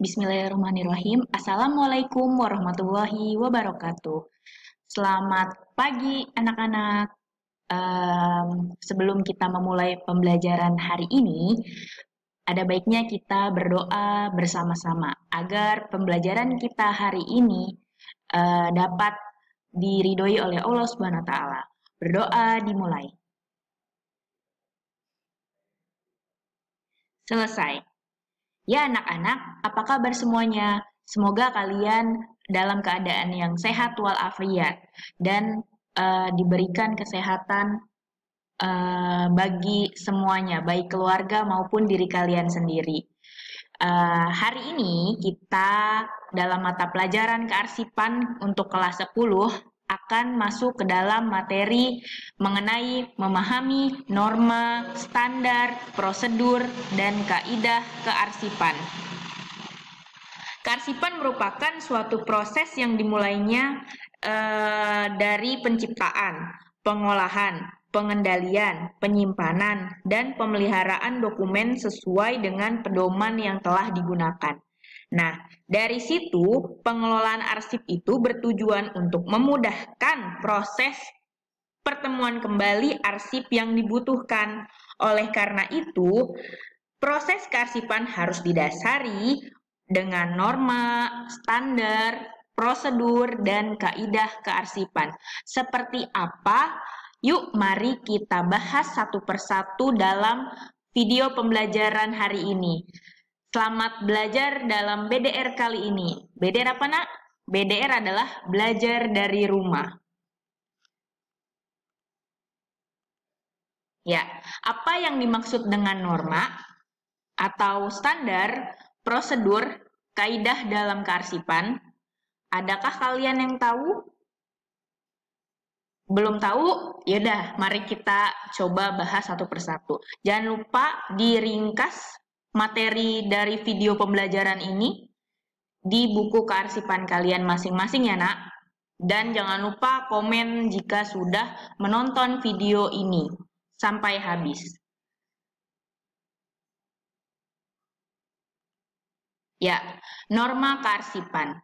Bismillahirrahmanirrahim. Assalamualaikum warahmatullahi wabarakatuh. Selamat pagi anak-anak. Sebelum kita memulai pembelajaran hari ini, ada baiknya kita berdoa bersama-sama agar pembelajaran kita hari ini dapat diridhoi oleh Allah Subhanahu wa taala. Berdoa dimulai. Selesai. Ya anak-anak, apa kabar semuanya? Semoga kalian dalam keadaan yang sehat walafiat dan diberikan kesehatan bagi semuanya, baik keluarga maupun diri kalian sendiri. Hari ini kita dalam mata pelajaran kearsipan untuk kelas 10 akan masuk ke dalam materi mengenai memahami norma, standar, prosedur, dan kaidah kearsipan. Kearsipan merupakan suatu proses yang dimulainya dari penciptaan, pengolahan, pengendalian, penyimpanan, dan pemeliharaan dokumen sesuai dengan pedoman yang telah digunakan. Nah, dari situ pengelolaan arsip itu bertujuan untuk memudahkan proses pertemuan kembali arsip yang dibutuhkan. Oleh karena itu, proses kearsipan harus didasari dengan norma, standar, prosedur, dan kaidah kearsipan. Seperti apa? Yuk, mari kita bahas satu persatu dalam video pembelajaran hari ini. Selamat belajar dalam BDR kali ini. BDR apa, Nak? BDR adalah belajar dari rumah. Ya, apa yang dimaksud dengan norma atau standar, prosedur, kaidah dalam kearsipan? Adakah kalian yang tahu? Belum tahu? Yaudah, mari kita coba bahas satu persatu. Jangan lupa diringkas materi dari video pembelajaran ini di buku kearsipan kalian masing-masing ya, Nak. Dan jangan lupa komen jika sudah menonton video ini sampai habis. Ya, norma kearsipan.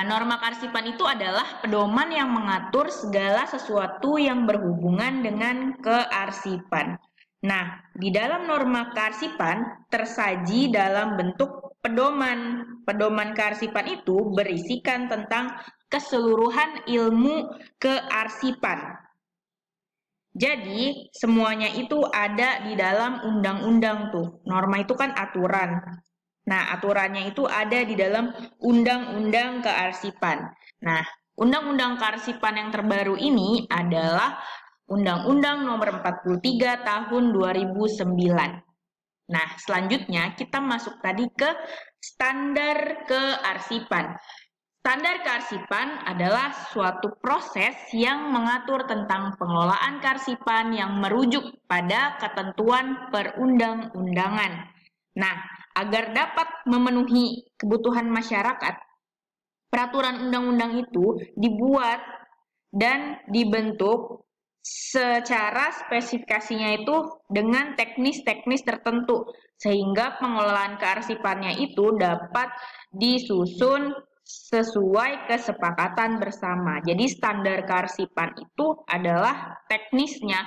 Norma kearsipan itu adalah pedoman yang mengatur segala sesuatu yang berhubungan dengan kearsipan. Nah, di dalam norma kearsipan tersaji dalam bentuk pedoman. Pedoman kearsipan itu berisikan tentang keseluruhan ilmu kearsipan. Jadi, semuanya itu ada di dalam undang-undang tuh. Norma itu kan aturan. Nah, aturannya itu ada di dalam Undang-Undang Kearsipan. Nah, Undang-Undang Kearsipan yang terbaru ini adalah Undang-Undang Nomor 43 Tahun 2009. Nah, selanjutnya kita masuk tadi ke standar kearsipan. Standar kearsipan adalah suatu proses yang mengatur tentang pengelolaan kearsipan yang merujuk pada ketentuan perundang-undangan. Nah, agar dapat memenuhi kebutuhan masyarakat, peraturan undang-undang itu dibuat dan dibentuk secara spesifikasinya itu dengan teknis-teknis tertentu, sehingga pengelolaan kearsipannya itu dapat disusun sesuai kesepakatan bersama. Jadi standar kearsipan itu adalah teknisnya,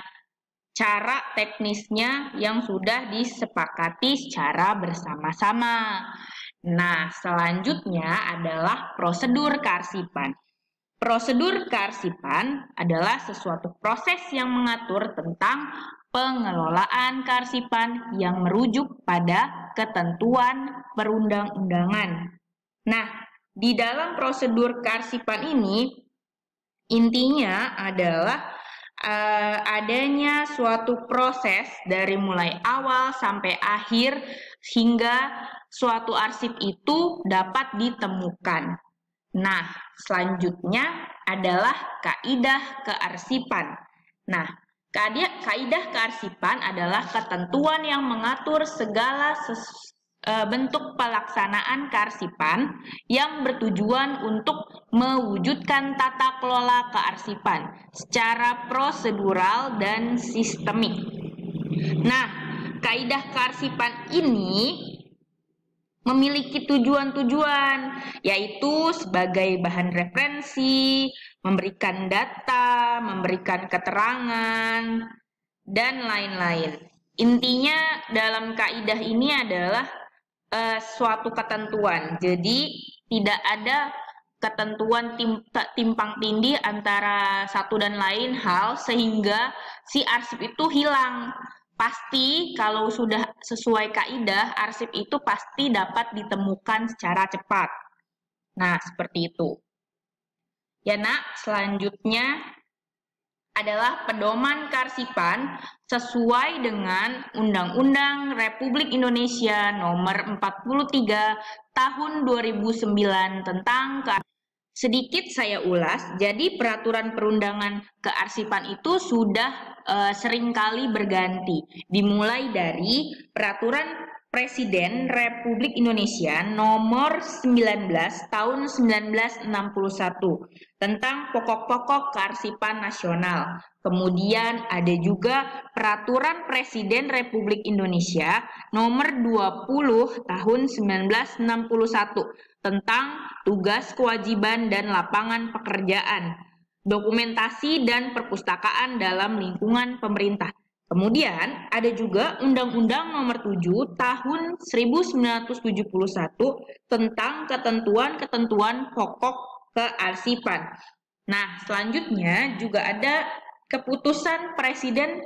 cara teknisnya yang sudah disepakati secara bersama-sama. Nah, selanjutnya adalah prosedur kearsipan. Prosedur kearsipan adalah sesuatu proses yang mengatur tentang pengelolaan kearsipan yang merujuk pada ketentuan perundang-undangan. Nah, di dalam prosedur kearsipan ini, intinya adalah adanya suatu proses dari mulai awal sampai akhir hingga suatu arsip itu dapat ditemukan. Nah, selanjutnya adalah kaidah kearsipan. Nah, kaidah kearsipan adalah ketentuan yang mengatur segala bentuk pelaksanaan kearsipan yang bertujuan untuk mewujudkan tata kelola kearsipan secara prosedural dan sistemik. Nah, kaidah kearsipan ini memiliki tujuan-tujuan, yaitu sebagai bahan referensi, memberikan data, memberikan keterangan, dan lain-lain. Intinya dalam kaidah ini adalah suatu ketentuan. Jadi tidak ada ketentuan timpang tindih antara satu dan lain hal sehingga si arsip itu hilang. Pasti kalau sudah sesuai kaidah, arsip itu pasti dapat ditemukan secara cepat. Nah, seperti itu. Ya nak, selanjutnya adalah pedoman kearsipan sesuai dengan Undang-Undang Republik Indonesia Nomor 43 Tahun 2009 tentang kearsipan. Sedikit saya ulas, jadi peraturan perundangan kearsipan itu sudah seringkali berganti. Dimulai dari Peraturan Presiden Republik Indonesia Nomor 19 Tahun 1961 tentang pokok-pokok kearsipan nasional. Kemudian ada juga Peraturan Presiden Republik Indonesia Nomor 20 Tahun 1961 tentang tugas, kewajiban, dan lapangan pekerjaan, dokumentasi, dan perpustakaan dalam lingkungan pemerintah. Kemudian ada juga Undang-Undang Nomor 7 Tahun 1971 tentang ketentuan-ketentuan pokok kearsipan. Nah, selanjutnya juga ada Keputusan Presiden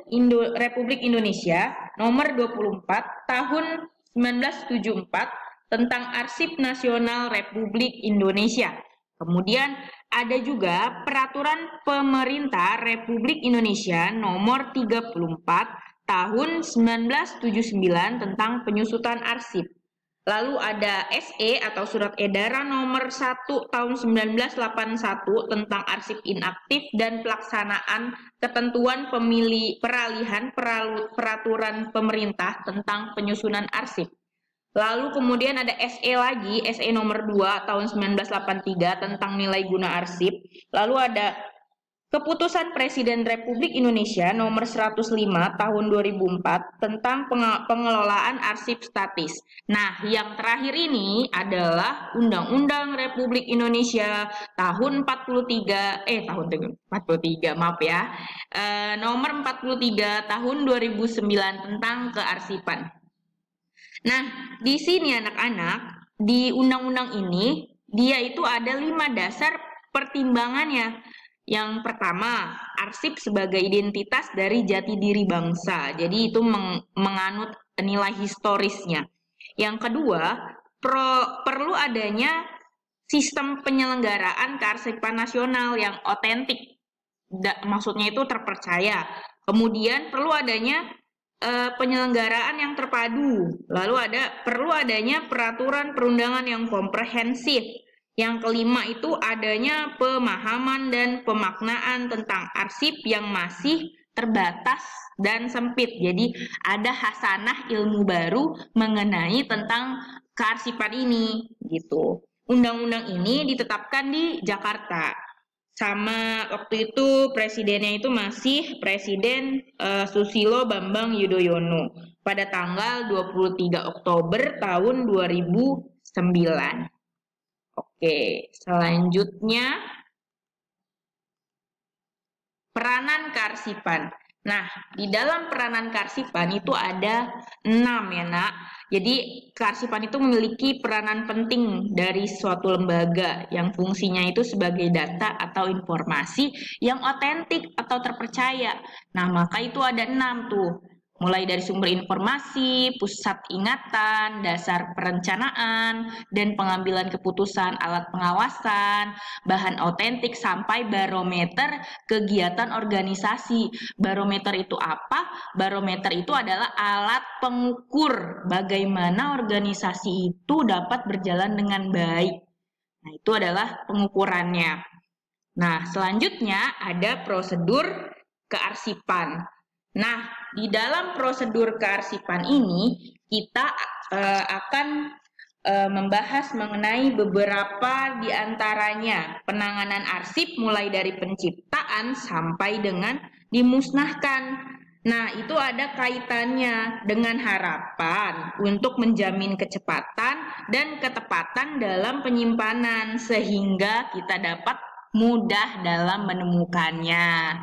Republik Indonesia Nomor 24 Tahun 1974 tentang Arsip Nasional Republik Indonesia. Kemudian ada juga Peraturan Pemerintah Republik Indonesia Nomor 34 Tahun 1979 tentang penyusutan arsip. Lalu ada SE atau Surat Edaran Nomor 1 Tahun 1981 tentang arsip inaktif dan pelaksanaan ketentuan peralihan peraturan pemerintah tentang penyusunan arsip. Lalu kemudian ada SE lagi, SE nomor 2 tahun 1983 tentang nilai guna arsip. Lalu ada Keputusan Presiden Republik Indonesia nomor 105 tahun 2004 tentang pengelolaan arsip statis. Nah, yang terakhir ini adalah Undang-Undang Republik Indonesia tahun 43, maaf ya. Nomor 43 tahun 2009 tentang kearsipan. Nah, di sini anak-anak, di undang-undang ini, dia itu ada 5 dasar pertimbangannya. Yang pertama, arsip sebagai identitas dari jati diri bangsa. Jadi itu menganut nilai historisnya. Yang kedua, perlu adanya sistem penyelenggaraan kearsipan nasional yang otentik. Maksudnya itu terpercaya. Kemudian perlu adanya penyelenggaraan yang terpadu. Lalu perlu adanya peraturan perundangan yang komprehensif. Yang kelima itu adanya pemahaman dan pemaknaan tentang arsip yang masih terbatas dan sempit. Jadi ada hasanah ilmu baru mengenai tentang kearsipan ini gitu. Undang-undang ini ditetapkan di Jakarta. Sama waktu itu presidennya itu masih Presiden Susilo Bambang Yudhoyono pada tanggal 23 Oktober tahun 2009. Oke, selanjutnya peranan kearsipan. Nah, di dalam peranan kearsipan itu ada 6 ya nak. Jadi kearsipan itu memiliki peranan penting dari suatu lembaga yang fungsinya itu sebagai data atau informasi yang otentik atau terpercaya. Nah, maka itu ada 6 tuh. Mulai dari sumber informasi, pusat ingatan, dasar perencanaan, dan pengambilan keputusan, alat pengawasan, bahan otentik, sampai barometer kegiatan organisasi. Barometer itu apa? Barometer itu adalah alat pengukur bagaimana organisasi itu dapat berjalan dengan baik. Nah, itu adalah pengukurannya. Nah, selanjutnya ada prosedur kearsipan. Nah, di dalam prosedur kearsipan ini kita akan membahas mengenai beberapa di antaranya penanganan arsip mulai dari penciptaan sampai dengan dimusnahkan. Nah, itu ada kaitannya dengan harapan untuk menjamin kecepatan dan ketepatan dalam penyimpanan sehingga kita dapat mudah dalam menemukannya.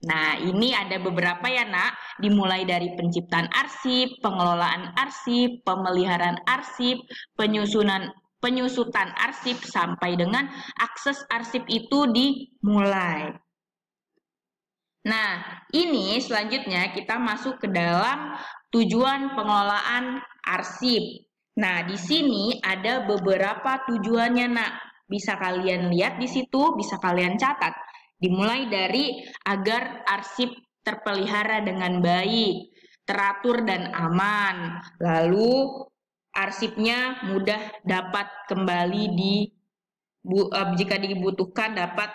Nah, ini ada beberapa ya, Nak. Dimulai dari penciptaan arsip, pengelolaan arsip, pemeliharaan arsip, penyusutan arsip sampai dengan akses arsip itu dimulai. Nah, ini selanjutnya kita masuk ke dalam tujuan pengelolaan arsip. Nah, di sini ada beberapa tujuannya, Nak. Bisa kalian lihat di situ, bisa kalian catat. Dimulai dari agar arsip terpelihara dengan baik, teratur dan aman. Lalu arsipnya mudah dapat kembali jika dibutuhkan dapat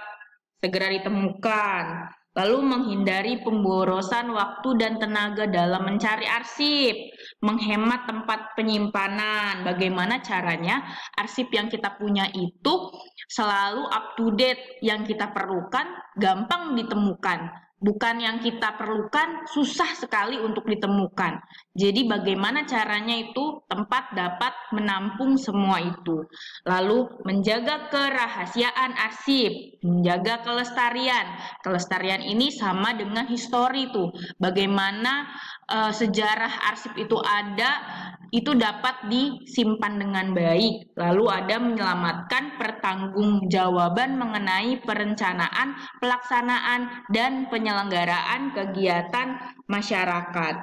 segera ditemukan. Lalu menghindari pemborosan waktu dan tenaga dalam mencari arsip, menghemat tempat penyimpanan. Bagaimana caranya arsip yang kita punya itu selalu up to date, yang kita perlukan gampang ditemukan. Bukan yang kita perlukan susah sekali untuk ditemukan. Jadi bagaimana caranya itu tempat dapat menampung semua itu. Lalu menjaga kerahasiaan arsip, menjaga kelestarian. Kelestarian ini sama dengan histori tuh. Bagaimana sejarah arsip itu ada, itu dapat disimpan dengan baik. Lalu ada menyelamatkan pertanggungjawaban mengenai perencanaan, pelaksanaan, dan penyelenggaraan kegiatan masyarakat.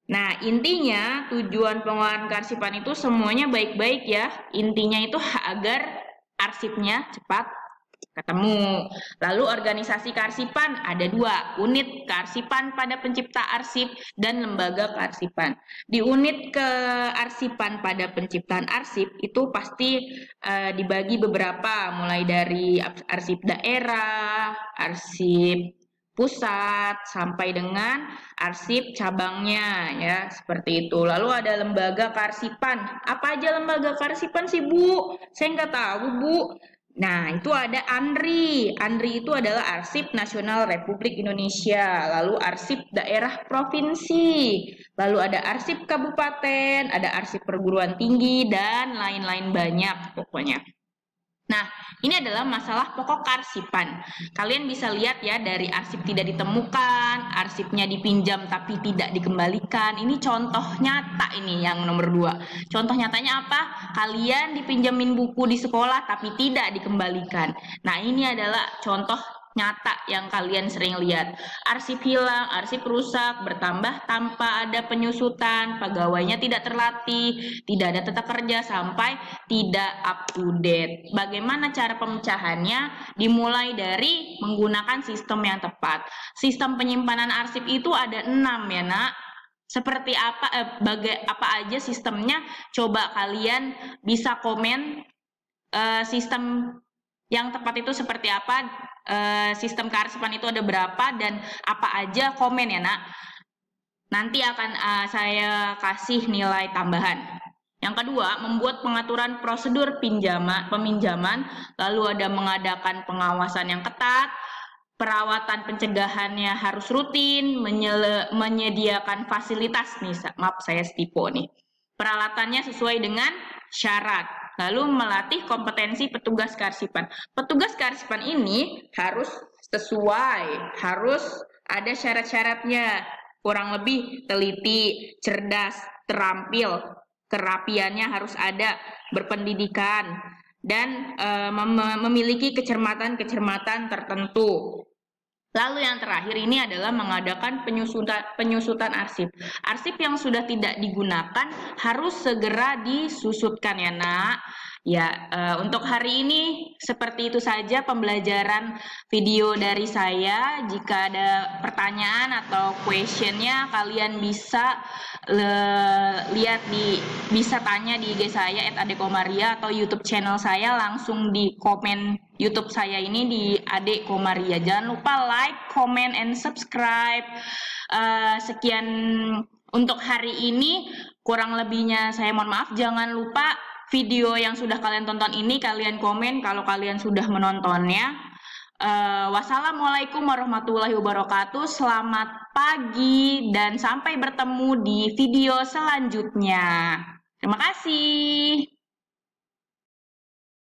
Nah, intinya tujuan pengelolaan kearsipan itu semuanya baik-baik ya. Intinya itu agar arsipnya cepat ketemu. Lalu organisasi kearsipan ada 2, unit kearsipan pada pencipta arsip dan lembaga kearsipan. Di unit kearsipan pada penciptaan arsip itu pasti dibagi beberapa, mulai dari arsip daerah, arsip pusat, sampai dengan arsip cabangnya ya, seperti itu. Lalu ada lembaga kearsipan. Apa aja lembaga kearsipan sih, Bu? Saya nggak tahu, Bu. Nah, itu ada ANRI. ANRI itu adalah Arsip Nasional Republik Indonesia. Lalu arsip daerah provinsi. Lalu ada arsip kabupaten, ada arsip perguruan tinggi, dan lain-lain banyak pokoknya. Nah, ini adalah masalah pokok kearsipan. Kalian bisa lihat ya, dari arsip tidak ditemukan, arsipnya dipinjam tapi tidak dikembalikan. Ini contoh nyata ini yang nomor 2. Contoh nyatanya apa? Kalian dipinjamin buku di sekolah tapi tidak dikembalikan. Nah, ini adalah contoh nyata yang kalian sering lihat. Arsip hilang, arsip rusak, bertambah tanpa ada penyusutan, pegawainya tidak terlatih, tidak ada tata kerja, sampai tidak up to date. Bagaimana cara pemecahannya? Dimulai dari menggunakan sistem yang tepat. Sistem penyimpanan arsip itu ada 6 ya, Nak. Seperti apa aja sistemnya? Coba kalian bisa komen sistem yang tepat itu seperti apa, sistem kearsipan itu ada berapa, dan apa aja, komen ya, Nak. Nanti akan saya kasih nilai tambahan. Yang kedua, membuat pengaturan prosedur peminjaman, lalu ada mengadakan pengawasan yang ketat, perawatan pencegahannya harus rutin, menyediakan fasilitas nih, maaf saya stipo nih. Peralatannya sesuai dengan syarat. Lalu melatih kompetensi petugas kearsipan. Petugas kearsipan ini harus sesuai, harus ada syarat-syaratnya. Kurang lebih teliti, cerdas, terampil, kerapiannya harus ada, berpendidikan, dan memiliki kecermatan tertentu. Lalu yang terakhir ini adalah mengadakan penyusutan arsip. Arsip yang sudah tidak digunakan harus segera disusutkan ya, Nak. Ya, untuk hari ini seperti itu saja pembelajaran video dari saya. Jika ada pertanyaan atau questionnya, kalian bisa bisa tanya di IG saya @adekomaria atau YouTube channel saya, langsung di komen YouTube saya ini di Ade Komaria. Jangan lupa like, comment, and subscribe. Sekian untuk hari ini. Kurang lebihnya saya mohon maaf. Jangan lupa video yang sudah kalian tonton ini kalian komen kalau kalian sudah menontonnya. Wassalamualaikum warahmatullahi wabarakatuh. Selamat pagi dan sampai bertemu di video selanjutnya. Terima kasih.